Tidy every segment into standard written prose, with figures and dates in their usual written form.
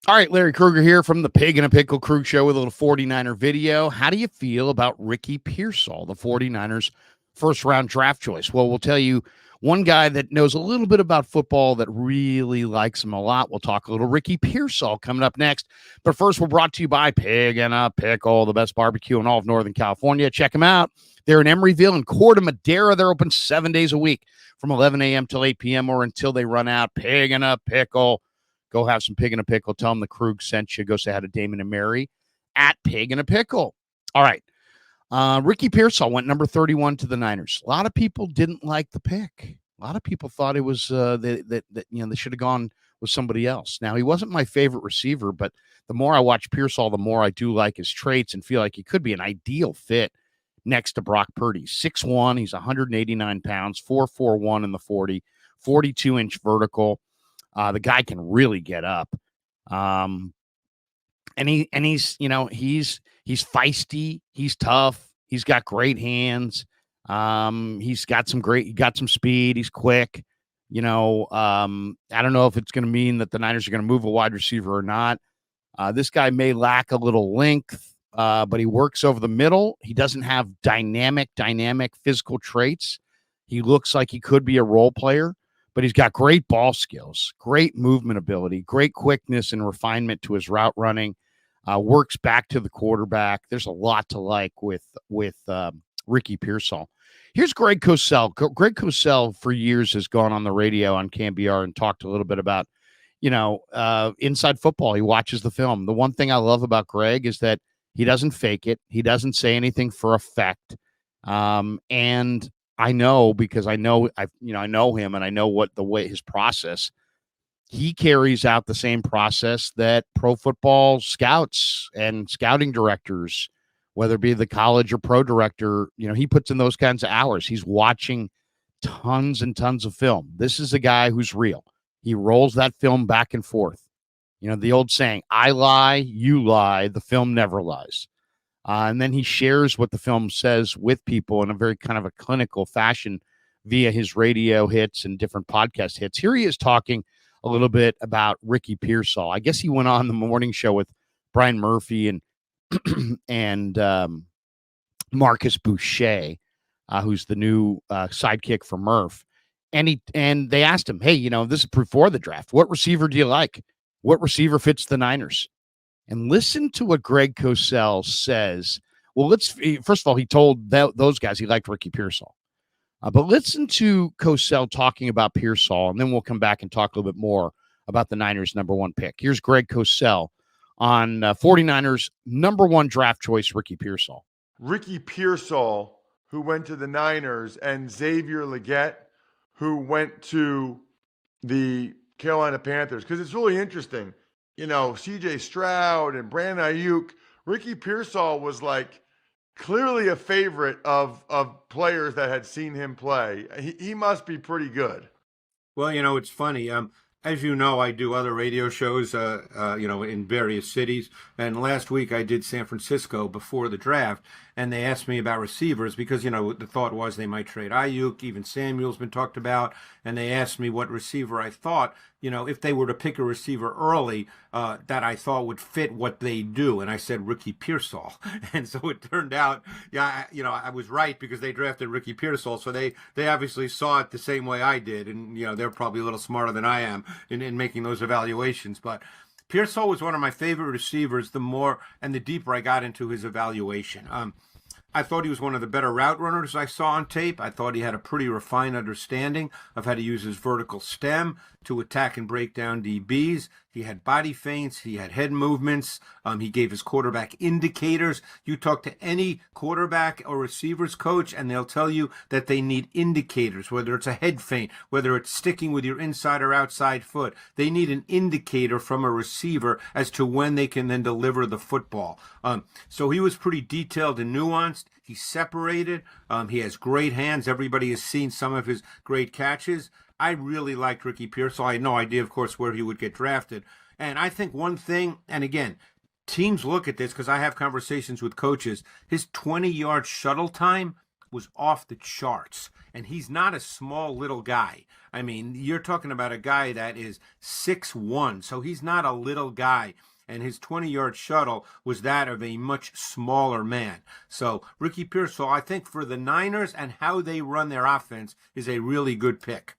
All right, Larry Krueger here from the Pig and a Pickle Krug Show with a little 49er video. How do you feel about Ricky Pearsall, the 49ers first round draft choice? Well, we'll tell you one guy that knows a little bit about football that really likes him a lot. We'll talk a little Ricky Pearsall coming up next. But first, we're brought to you by Pig and a Pickle, the best barbecue in all of Northern California. Check them out. They're in Emeryville and Corte Madera. They're open 7 days a week from 11 a.m. till 8 p.m. or until they run out. Pig and a Pickle. Go have some Pig and a Pickle. Tell them the Krug sent you. Go say hi to Damon and Mary at Pig and a Pickle. All right. Ricky Pearsall went number 31 to the Niners. A lot of people didn't like the pick. A lot of people thought it was that they should have gone with somebody else. Now, he wasn't my favorite receiver, but the more I watch Pearsall, the more I do like his traits and feel like he could be an ideal fit next to Brock Purdy. 6'1", he's 189 pounds, 4'4", in the 40, 42-inch vertical. The guy can really get up. And he's feisty, he's tough, he's got great hands. He got some speed, he's quick. I don't know if it's going to mean that the Niners are going to move a wide receiver or not. This guy may lack a little length, but he works over the middle. He doesn't have dynamic physical traits. He looks like he could be a role player. But he's got great ball skills, great movement ability, great quickness and refinement to his route running, works back to the quarterback. There's a lot to like with Ricky Pearsall. Here's Greg Cosell. Greg Cosell for years has gone on the radio on CanBR and talked a little bit about, inside football. He watches the film. The one thing I love about Greg is that he doesn't fake it. He doesn't say anything for effect. And I know because I know him and I know his process. He carries out the same process that pro football scouts and scouting directors, whether it be the college or pro director, he puts in those kinds of hours. He's watching tons and tons of film. This is a guy who's real. He rolls that film back and forth. The old saying, I lie, you lie, the film never lies. And then he shares what the film says with people in a very kind of a clinical fashion via his radio hits and different podcast hits. Here he is talking a little bit about Ricky Pearsall. I guess he went on the morning show with Brian Murphy and Marcus Boucher, who's the new sidekick for Murph. And they asked him, hey, this is before the draft. What receiver do you like? What receiver fits the Niners? And listen to what Greg Cosell says. Well, first of all, he told those guys he liked Ricky Pearsall. But listen to Cosell talking about Pearsall, and then we'll come back and talk a little bit more about the Niners' number one pick. Here's Greg Cosell on 49ers' number one draft choice, Ricky Pearsall. Ricky Pearsall, who went to the Niners, and Xavier Legette, who went to the Carolina Panthers. Because it's really interesting. C.J. Stroud and Brandon Ayuk, Ricky Pearsall was like clearly a favorite of players that had seen him play. He must be pretty good. Well, it's funny. As you know, I do other radio shows, in various cities. And last week I did San Francisco before the draft. And they asked me about receivers because, the thought was they might trade Ayuk. Even Samuel's been talked about. And they asked me what receiver I thought, if they were to pick a receiver early, that I thought would fit what they do. And I said Ricky Pearsall. And so it turned out, I was right because they drafted Ricky Pearsall. So they obviously saw it the same way I did. And, they're probably a little smarter than I am in making those evaluations. But Pearsall was one of my favorite receivers the more and the deeper I got into his evaluation. I thought he was one of the better route runners I saw on tape. I thought he had a pretty refined understanding of how to use his vertical stem to attack and break down DBs. He had body feints. He had head movements. He gave his quarterback indicators. You talk to any quarterback or receivers coach, and they'll tell you that they need indicators, whether it's a head feint, whether it's sticking with your inside or outside foot. They need an indicator from a receiver as to when they can then deliver the football. So he was pretty detailed and nuanced. He's separated. He has great hands. Everybody has seen some of his great catches. I really liked Ricky Pearsall. I had no idea, of course, where he would get drafted. And I think one thing, and again, teams look at this because I have conversations with coaches, his 20-yard shuttle time was off the charts. And he's not a small little guy. I mean, you're talking about a guy that is 6'1", so he's not a little guy. And his 20-yard shuttle was that of a much smaller man. So Ricky Pearsall, I think for the Niners and how they run their offense, is a really good pick.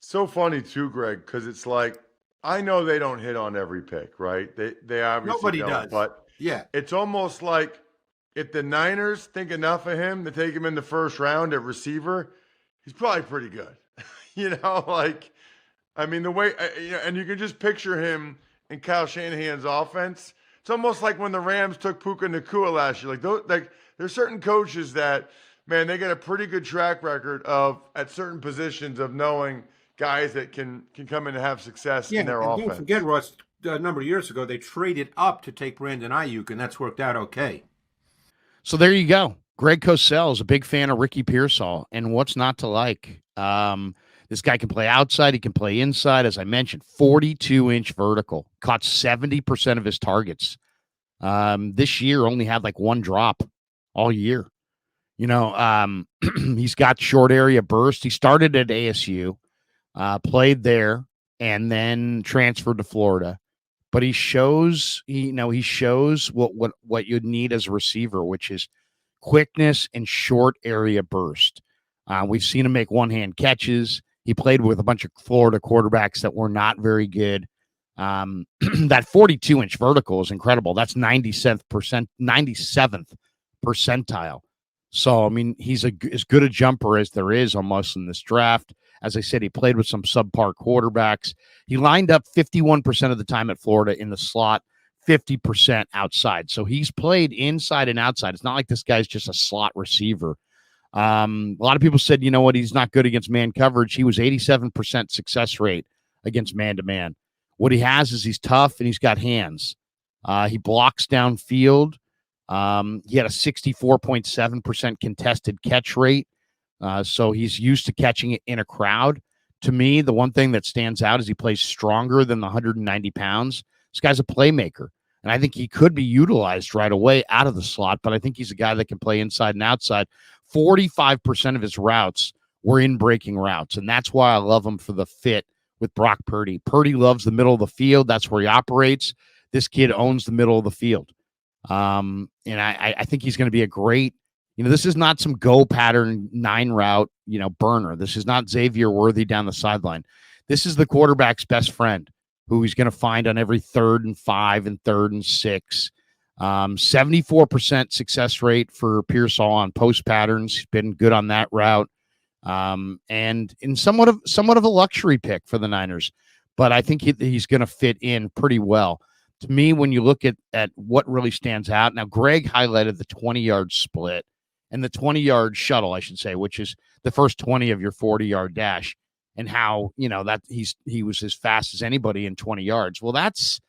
So funny too, Greg, because it's like, I know they don't hit on every pick, right? They obviously Nobody don't, does. but Yeah. it's almost like if the Niners think enough of him to take him in the first round at receiver, he's probably pretty good. Like, I mean, the way, and you can just picture him in Kyle Shanahan's offense. It's almost like when the Rams took Puka Nacua last year. Like there's certain coaches that, man, they get a pretty good track record of at certain positions of knowing guys that can come in and have success in their offense. Don't forget, Russ, a number of years ago, they traded up to take Brandon Ayuk, and that's worked out okay. So there you go. Greg Cosell is a big fan of Ricky Pearsall, and what's not to like? This guy can play outside. He can play inside. As I mentioned, 42-inch vertical. Caught 70% of his targets. This year only had like one drop all year. He's got short area burst. He started at ASU, played there, and then transferred to Florida. But he shows what you'd need as a receiver, which is quickness and short area burst. We've seen him make one-hand catches. He played with a bunch of Florida quarterbacks that were not very good. That 42-inch vertical is incredible. That's 97th percentile. So, I mean, he's as good a jumper as there is almost in this draft. As I said, he played with some subpar quarterbacks. He lined up 51% of the time at Florida in the slot, 50% outside. So he's played inside and outside. It's not like this guy's just a slot receiver. A lot of people said, you know what, he's not good against man coverage. He was 87% success rate against man-to-man. What he has is he's tough and he's got hands. He blocks downfield. He had a 64.7% contested catch rate. So he's used to catching it in a crowd. To me, the one thing that stands out is he plays stronger than the 190 pounds. This guy's a playmaker. And I think he could be utilized right away out of the slot, but I think he's a guy that can play inside and outside. 45% of his routes were in breaking routes, and that's why I love him for the fit with Brock Purdy. Purdy loves the middle of the field. That's where he operates. This kid owns the middle of the field. And I think he's going to be a great, this is not some go pattern 9 route, burner. This is not Xavier Worthy down the sideline. This is the quarterback's best friend who he's going to find on every 3rd and 5 and 3rd and 6. 74% success rate for Pearsall on post patterns. He's been good on that route. And in somewhat of a luxury pick for the Niners, but I think he's going to fit in pretty well. To me, when you look at what really stands out, now Greg highlighted the 20-yard split and the 20-yard shuttle, I should say, which is the first 20 of your 40-yard dash, and how, that he was as fast as anybody in 20 yards. Well, that's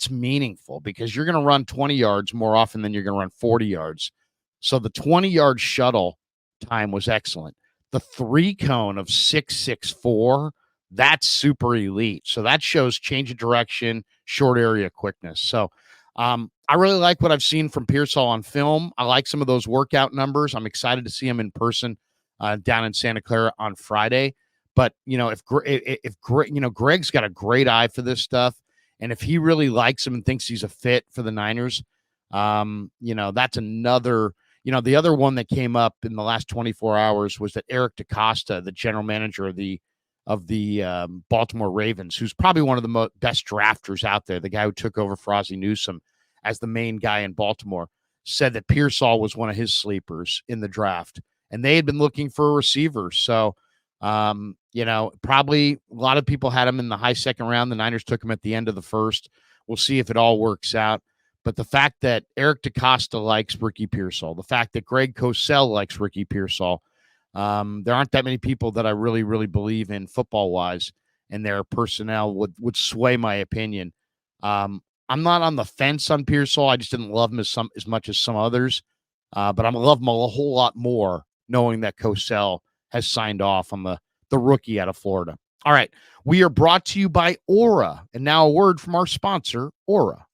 meaningful because you're going to run 20 yards more often than you're going to run 40 yards. So the 20-yard shuttle time was excellent. The 3-cone of 6.64, that's super elite. So that shows change of direction, short area quickness. So I really like what I've seen from Pearsall on film. I like some of those workout numbers. I'm excited to see him in person down in Santa Clara on Friday. But, if Greg's got a great eye for this stuff, and if he really likes him and thinks he's a fit for the Niners, that's another, the other one that came up in the last 24 hours was that Eric DeCosta, the general manager of the Baltimore Ravens, who's probably one of the best drafters out there, the guy who took over for Ozzie Newsome as the main guy in Baltimore, said that Pearsall was one of his sleepers in the draft, and they had been looking for a receiver. So, probably a lot of people had him in the high second round. The Niners took him at the end of the first. We'll see if it all works out. But the fact that Eric DeCosta likes Ricky Pearsall, the fact that Greg Cosell likes Ricky Pearsall, there aren't that many people that I really, really believe in football-wise, and their personnel would sway my opinion. I'm not on the fence on Pearsall. I just didn't love him as much as some others. But I'm going to love him a whole lot more knowing that Cosell has signed off on the rookie out of Florida. All right. We are brought to you by Aura. And now a word from our sponsor, Aura.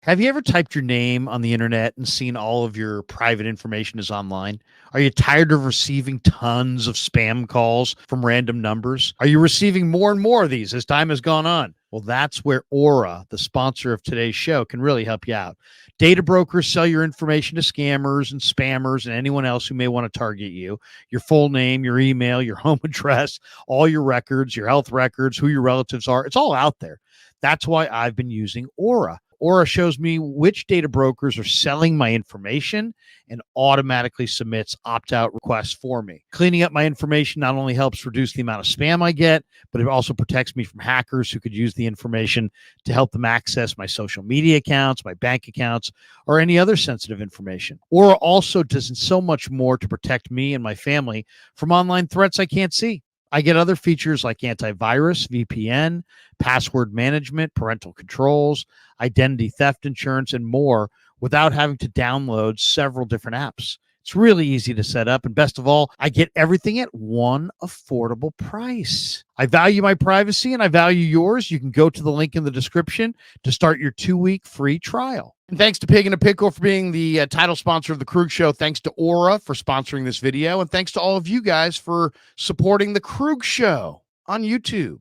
Have you ever typed your name on the internet and seen all of your private information is online? Are you tired of receiving tons of spam calls from random numbers? Are you receiving more and more of these as time has gone on? Well, that's where Aura, the sponsor of today's show, can really help you out. Data brokers sell your information to scammers and spammers and anyone else who may want to target you. Your full name, your email, your home address, all your records, your health records, who your relatives are. It's all out there. That's why I've been using Aura. Aura shows me which data brokers are selling my information and automatically submits opt-out requests for me. Cleaning up my information not only helps reduce the amount of spam I get, but it also protects me from hackers who could use the information to help them access my social media accounts, my bank accounts, or any other sensitive information. Aura also does so much more to protect me and my family from online threats I can't see. I get other features like antivirus, VPN, password management, parental controls, identity theft insurance, and more without having to download several different apps. It's really easy to set up. And best of all, I get everything at one affordable price. I value my privacy and I value yours. You can go to the link in the description to start your 2-week free trial. And thanks to Pig and a Pickle for being the title sponsor of the Krug Show. Thanks to Aura for sponsoring this video. And thanks to all of you guys for supporting the Krug Show on YouTube.